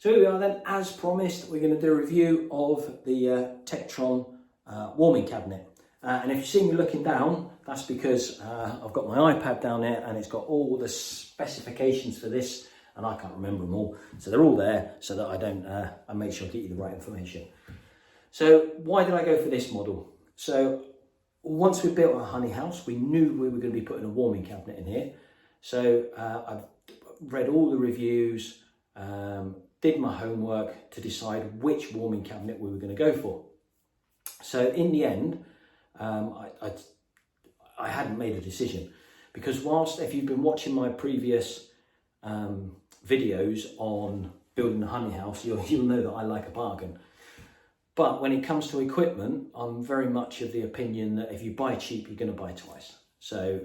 So here we are then, as promised, we're going to do a review of the Techtron warming cabinet. And if you see me looking down, that's because I've got my iPad down there and it's got all the specifications for this, and I can't remember them all. So they're all there so that I make sure I get you the right information. So why did I go for this model? So once we built our honey house, we knew we were going to be putting a warming cabinet in here. So I've read all the reviews, did my homework to decide which warming cabinet we were going to go for. So in the end, I hadn't made a decision, because whilst, if you've been watching my previous videos on building a honey house, you'll know that I like a bargain. But when it comes to equipment, I'm very much of the opinion that if you buy cheap, you're going to buy twice. So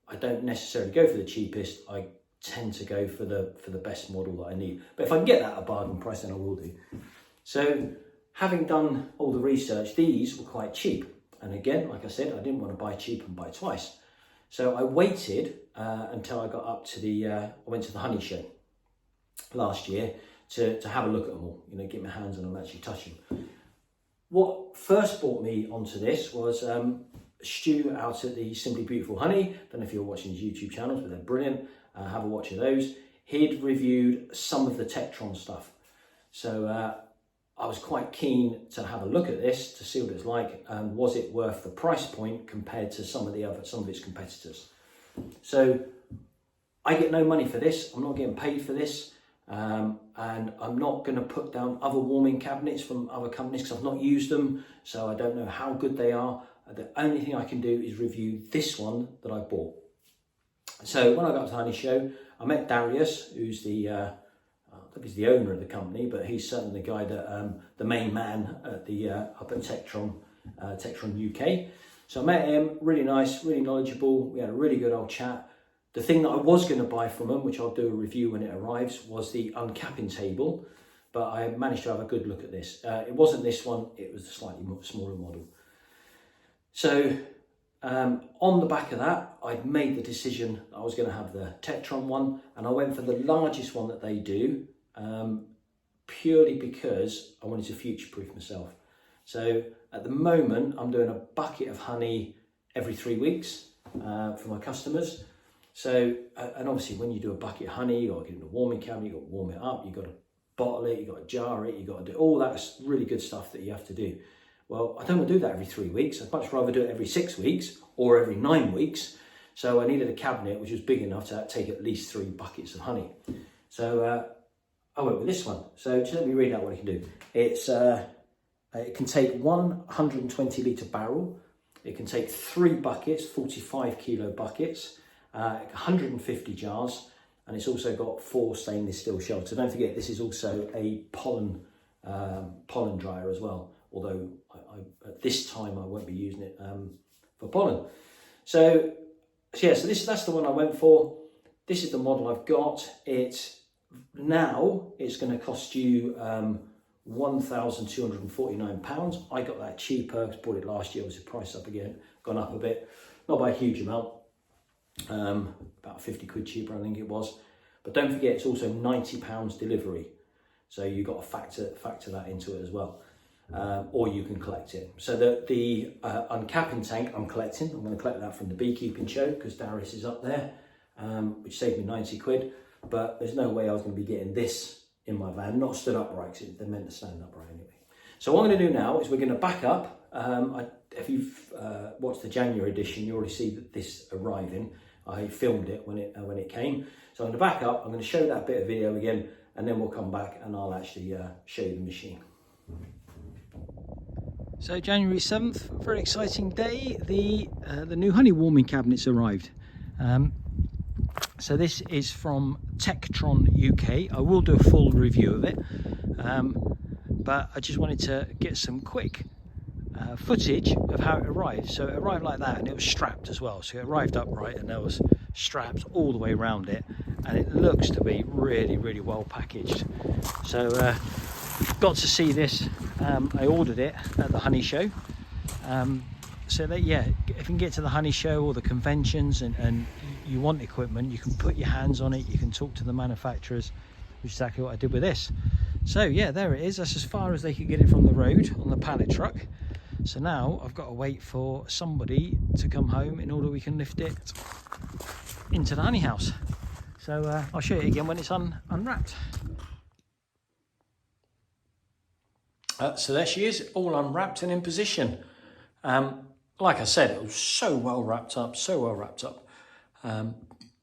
I don't necessarily go for the cheapest. I tend to go for the best model that I need. But if I can get that at a bargain price, then I will do. So having done all the research, these were quite cheap. And again, like I said, I didn't want to buy cheap and buy twice. So I waited until I got up to I went to the honey show last year to have a look at them all, get my hands on them, actually touch them. What first brought me onto this was Stu out at the Simply Beautiful Honey. Don't know if you're watching his YouTube channels, but they're brilliant. Have a watch of those. He'd reviewed some of the Techtron stuff. So I was quite keen to have a look at this to see what it's like, and was it worth the price point compared to some of its competitors. So I get no money for this. I'm not getting paid for this. And I'm not going to put down other warming cabinets from other companies because I've not used them, so I don't know how good they are. The only thing I can do is review this one that I bought. So when I got to the honey show, I met Darius, who's I think he's the owner of the company, but he's certainly the guy that the main man at up at Techtron UK. So I met him, really nice, really knowledgeable. We had a really good old chat. The thing that I was going to buy from him, which I'll do a review when it arrives, was the uncapping table, but I managed to have a good look at this. It wasn't this one, it was a slightly smaller model. So on the back of that, I'd made the decision I was going to have the Techtron one, and I went for the largest one that they do, purely because I wanted to future-proof myself. So at the moment, I'm doing a bucket of honey every 3 weeks for my customers. So, and obviously when you do a bucket of honey, you've got to get it in a warming cabinet, you've got to warm it up, you've got to bottle it, you've got to jar it, you've got to do all that really good stuff that you have to do. Well, I don't want to do that every 3 weeks. I'd much rather do it every 6 weeks or every 9 weeks. So I needed a cabinet which was big enough to take at least 3 buckets of honey. So I went with this one. So just let me read out what it can do. It can take 120 litre barrel. It can take 3 buckets, 45 kilo buckets. 150 jars, and it's also got 4 stainless steel shelves. So don't forget, this is also a pollen dryer as well, although at this time I won't be using it for pollen. So that's the one I went for. This is the model I've got. It's going to cost you £1,249. I got that cheaper, bought it last year, obviously price up again, gone up a bit, not by a huge amount. About 50 quid cheaper, I think it was. But don't forget, it's also £90 delivery, so you've got to factor that into it as well, or you can collect it. So the uncapping tank I'm collecting. I'm going to collect that from the beekeeping show because Darius is up there, which saved me 90 quid. But there's no way I was going to be getting this in my van, not stood upright, because they're meant to stand upright anyway. So what I'm going to do now is we're going to back up. If you've watched the January edition, you already see that this arriving. I filmed it when it came. So I'm going to back up, I'm going to show that bit of video again, and then we'll come back and I'll actually show you the machine. So January 7th, very exciting day. The new honey warming cabinets arrived. So this is from Techtron UK. I will do a full review of it, but I just wanted to get some quick footage of how it arrived. So it arrived like that, and it was strapped as well. So it arrived upright and there was straps all the way around it, and it looks to be really, really well packaged. So got to see this. I ordered it at the honey show. So that, yeah, if you can get to the honey show or the conventions and you want equipment, you can put your hands on it, you can talk to the manufacturers, which is exactly what I did with this. So yeah, there it is. That's as far as they could get it from the road on the pallet truck. So now I've got to wait for somebody to come home in order we can lift it into the honey house. So I'll show you again when it's unwrapped. So there she is, all unwrapped and in position. Like I said, it was so well wrapped up,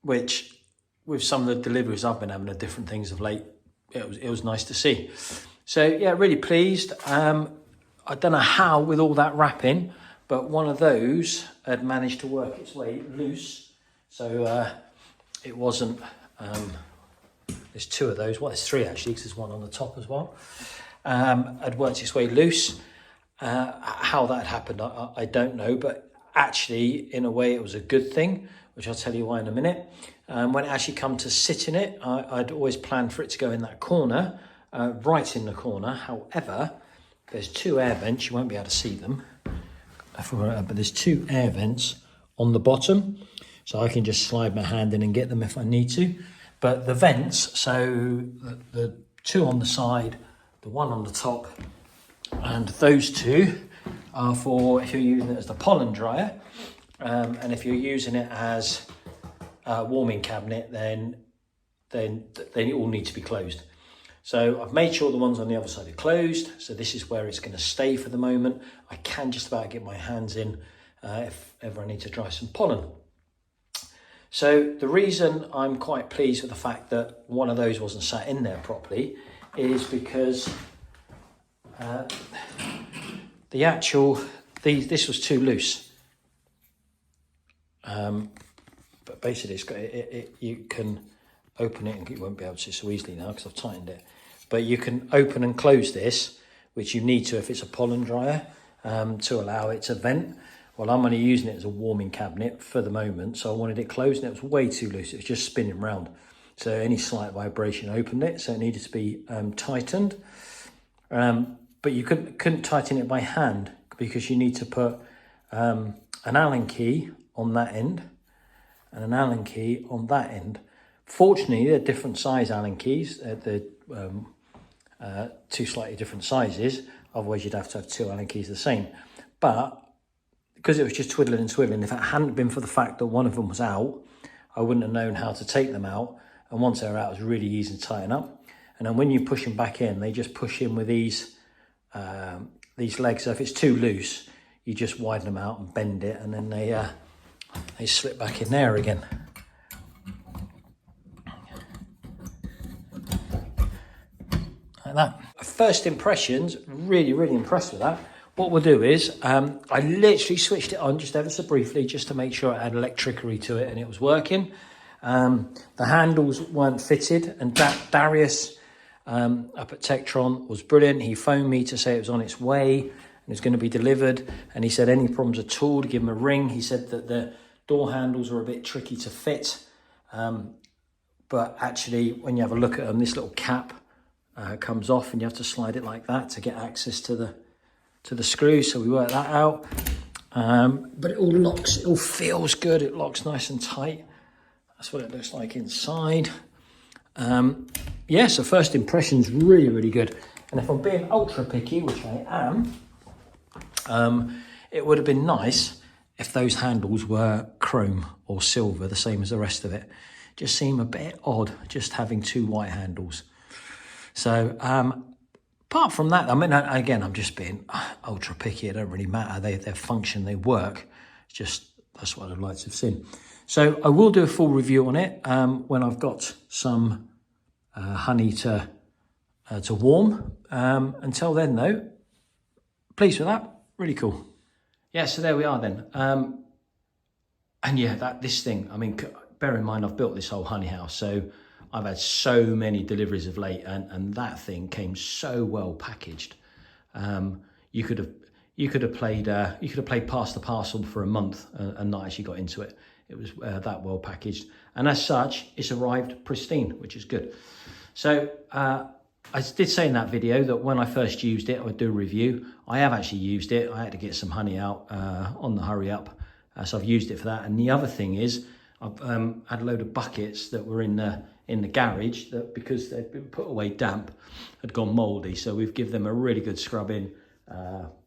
which with some of the deliveries I've been having of different things of late, it was nice to see. So yeah, really pleased. I don't know how with all that wrapping, but one of those had managed to work its way loose. So it wasn't, there's two of those, well there's three actually, because there's one on the top as well. Had worked its way loose. How that happened, I don't know, but actually in a way it was a good thing, which I'll tell you why in a minute. When it actually come to sit in it, I'd always planned for it to go in that corner, right in the corner. However, there's two air vents, you won't be able to see them, but there's two air vents on the bottom, so I can just slide my hand in and get them if I need to. But the vents, so the two on the side, the one on the top, and those two are for if you're using it as the pollen dryer, and if you're using it as a warming cabinet, then they all need to be closed. So I've made sure the ones on the other side are closed. So this is where it's going to stay for the moment. I can just about get my hands in if ever I need to dry some pollen. So the reason I'm quite pleased with the fact that one of those wasn't sat in there properly is because this was too loose. But basically you can open it, and you won't be able to so easily now because I've tightened it. But you can open and close this, which you need to if it's a pollen dryer, to allow it to vent. Well, I'm only using it as a warming cabinet for the moment, so I wanted it closed, and it was way too loose. It was just spinning round. So any slight vibration opened it, so it needed to be tightened. But you couldn't tighten it by hand because you need to put an Allen key on that end and an Allen key on that end. Fortunately, they're different size Allen keys. They're two slightly different sizes. Otherwise, you'd have to have two Allen keys the same. But because it was just twiddling and twiddling, if it hadn't been for the fact that one of them was out, I wouldn't have known how to take them out. And once they're out, it was really easy to tighten up. And then when you push them back in, they just push in with these legs. So if it's too loose, you just widen them out and bend it, and then they slip back in there again. Like that. First impressions, really, really impressed with that. What we'll do is, I literally switched it on just ever so briefly, just to make sure it had electricity to it and it was working. The handles weren't fitted, and Darius up at Techtron was brilliant. He phoned me to say it was on its way and it was going to be delivered, and he said any problems at all to give him a ring. He said that the door handles are a bit tricky to fit, but actually when you have a look at them, this little cap comes off and you have to slide it like that to get access to the screw. So we worked that out, but it all locks, it all feels good, it locks nice and tight. That's what it looks like inside. Yeah, so first impressions really, really good. And if I'm being ultra picky, which I am, it would have been nice if those handles were chrome or silver, the same as the rest of it. Just seem a bit odd just having two white handles. So apart from that, I mean, again, I'm just being ultra picky. It don't really matter. They function, they work. It's just, that's what I'd like to have seen. So I will do a full review on it when I've got some honey to warm. Until then, though, pleased with that. Really cool. Yeah, so there we are then. And yeah, this thing, I mean, bear in mind, I've built this whole honey house, so I've had so many deliveries of late, and that thing came so well packaged. You could have played pass the parcel for a month and not actually got into it. It was that well packaged, and as such, it's arrived pristine, which is good. So I did say in that video that when I first used it, I would do a review. I have actually used it. I had to get some honey out on the hurry up, so I've used it for that. And the other thing is, I've had a load of buckets that were in the garage that, because they'd been put away damp, had gone mouldy. So we've given them a really good scrubbing,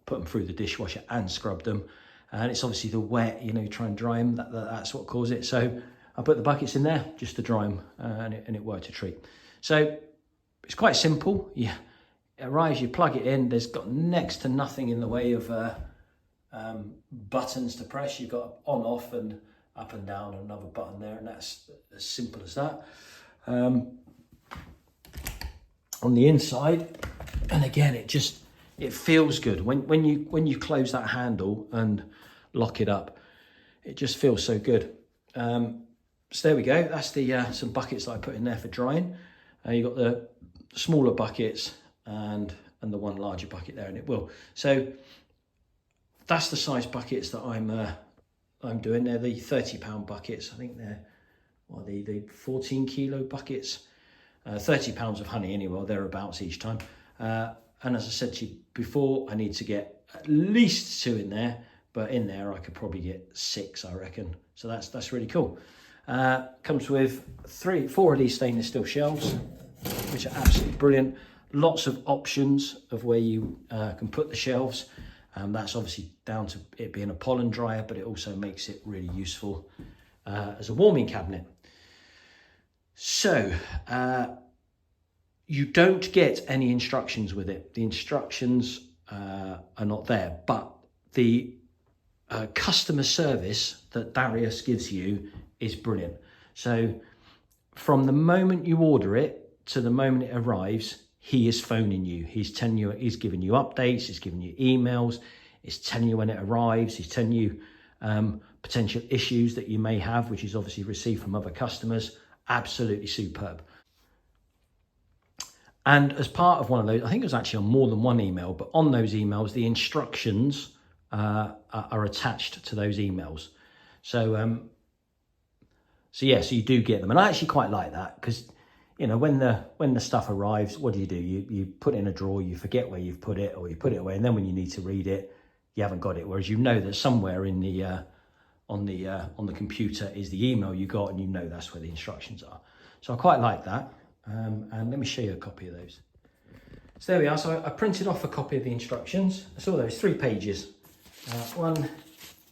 put them through the dishwasher and scrubbed them. And it's obviously the wet, you know, try and dry them, that's what caused it. So I put the buckets in there just to dry them, and it worked a treat. So it's quite simple. Yeah, it arrives, you plug it in. There's got next to nothing in the way of buttons to press. You've got on, off, and up and down, and another button there, and that's as simple as that. On the inside, and again, it feels good when you close that handle and lock it up. It just feels so good. So there we go. That's the some buckets that I put in there for drying. You got the smaller buckets and the one larger bucket there, and it will. So that's the size buckets that I'm doing. They're the £30 buckets. I think they're the 14 kilo buckets. 30 pounds of honey anyway, or thereabouts each time. And as I said to you before, I need to get at least 2 in there, but in there I could probably get 6, I reckon. So that's really cool. Comes with 4 of these stainless steel shelves, which are absolutely brilliant. Lots of options of where you can put the shelves. That's obviously down to it being a pollen dryer, but it also makes it really useful as a warming cabinet. So you don't get any instructions with it. The instructions are not there, but the customer service that Darius gives you is brilliant. So from the moment you order it to the moment it arrives, he is phoning you. He's telling you, he's giving you updates, he's giving you emails, he's telling you when it arrives, he's telling you potential issues that you may have, which is obviously received from other customers. Absolutely superb. And as part of one of those, I think it was actually on more than one email, but on those emails, the instructions are attached to those emails. So, so you do get them. And I actually quite like that because, you know, when the stuff arrives, what do? You put it in a drawer, you forget where you've put it, or you put it away, and then when you need to read it, you haven't got it. Whereas you know that somewhere in the on the computer is the email you got, and you know that's where the instructions are. So I quite like that. And let me show you a copy of those. So there we are. So I printed off a copy of the instructions. I saw those 3 pages. 1,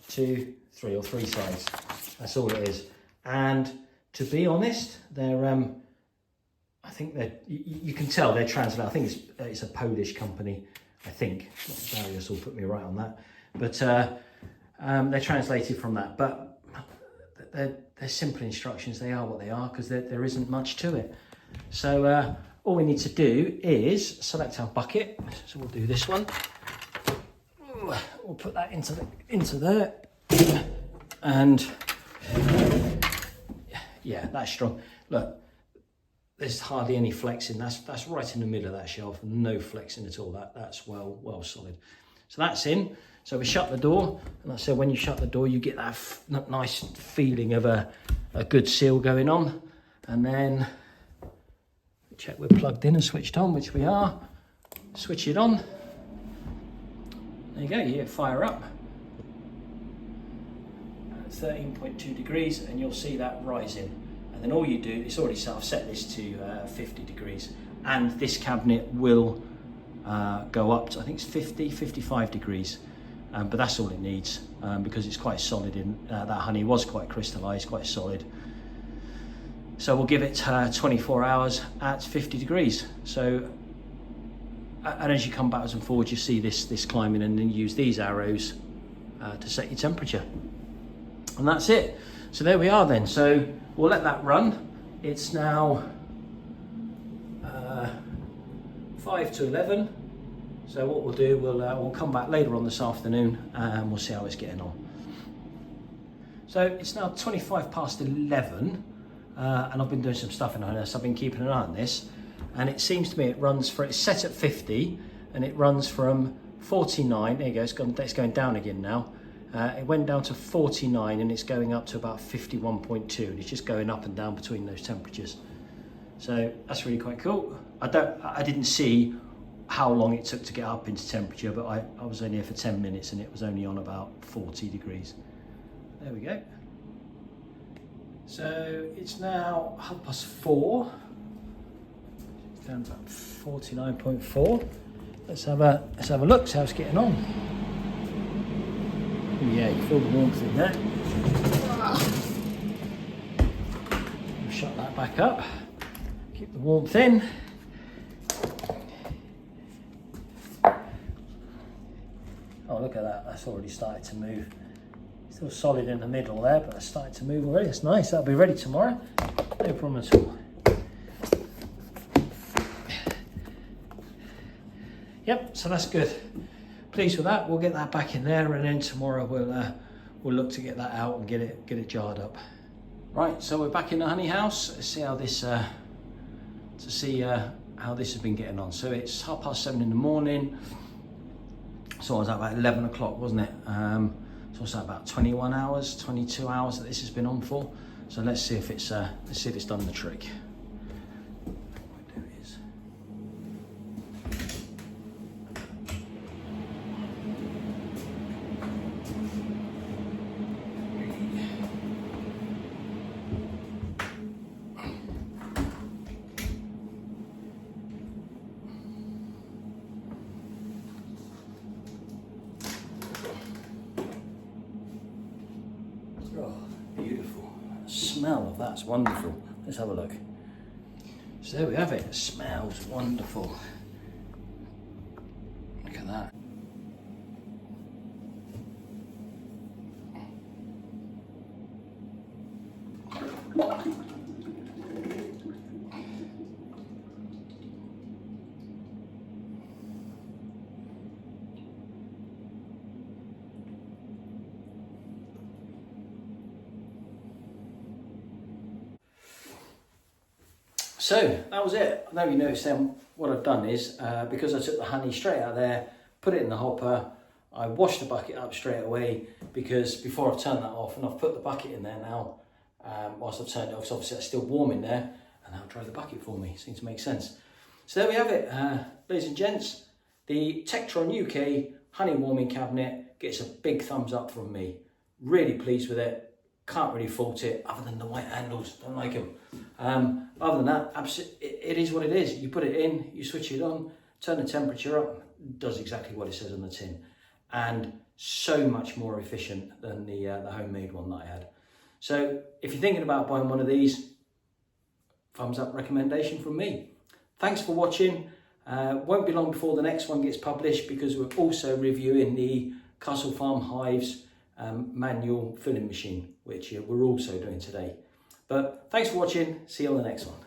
2, 3, or 3 sides. That's all it is. And to be honest, they're I think they're, you can tell they're translated. I think it's a Polish company. I think Darius will put me right on that. But they're translated from that. But they're simple instructions. They are what they are because there isn't much to it. So all we need to do is select our bucket. So we'll do this one. We'll put that into there, and yeah, that's strong. Look, there's hardly any flexing. That's right in the middle of that shelf. No flexing at all. That's well solid. So that's in. So we shut the door, and I said when you shut the door, you get that nice feeling of a good seal going on, and then check we're plugged in and switched on, which we are. Switch it on. There you go, you hit fire up. 13.2 degrees, and you'll see that rising. And then all you do, it's already set, I've set this to 50 degrees. And this cabinet will go up to, I think it's 55 degrees. But that's all it needs because it's quite solid. That honey was quite crystallized, quite solid. So we'll give it 24 hours at 50 degrees. So, and as you come backwards and forwards, you see this climbing, and then use these arrows to set your temperature. And that's it. So there we are then. So we'll let that run. It's now 5 to 11. So what we'll do, we'll come back later on this afternoon and we'll see how it's getting on. So it's now 25 past 11. And I've been doing some stuff in here, so I've been keeping an eye on this. And it seems to me it's set at 50, and it runs from 49, there you go, it's going down again now. It went down to 49, and it's going up to about 51.2, and it's just going up and down between those temperatures. So that's really quite cool. I didn't see how long it took to get up into temperature, but I was only here for 10 minutes, and it was only on about 40 degrees. There we go. So it's now 4:30. It's down to 49.4. Let's have a look, see how it's getting on. Yeah, you feel the warmth in there. Shut that back up. Keep the warmth in. Oh, look at that, that's already started to move. Still solid in the middle there, but it's starting to move already. It's nice, that'll be ready tomorrow. No problem at all. Yep, so that's good. Pleased with that. We'll get that back in there, and then tomorrow we'll look to get that out and get it jarred up. Right, so we're back in the honey house. Let's see how this how this has been getting on. So it's 7:30 in the morning. So I was at about 11 o'clock, wasn't it? So it's about 21 hours, 22 hours that this has been on for. So let's see if it's done the trick. Oh, beautiful. The smell of that's wonderful. Let's have a look. So there we have it. It smells wonderful. Look at that. So that was it. I know you noticed then what I've done is, because I took the honey straight out of there, put it in the hopper, I washed the bucket up straight away, because before I've turned that off, and I've put the bucket in there now, whilst I've turned it off, so obviously it's still warm in there, and that'll dry the bucket for me. Seems to make sense. So there we have it, ladies and gents. The Techtron UK honey warming cabinet gets a big thumbs up from me. Really pleased with it. Can't really fault it, other than the white handles, don't like them. Other than that, it is what it is. You put it in, you switch it on, turn the temperature up, does exactly what it says on the tin. And so much more efficient than the homemade one that I had. So if you're thinking about buying one of these, thumbs up recommendation from me. Thanks for watching. Won't be long before the next one gets published, because we're also reviewing the Castle Farm Hives manual filling machine, which we're also doing today. But thanks for watching. See you on the next one.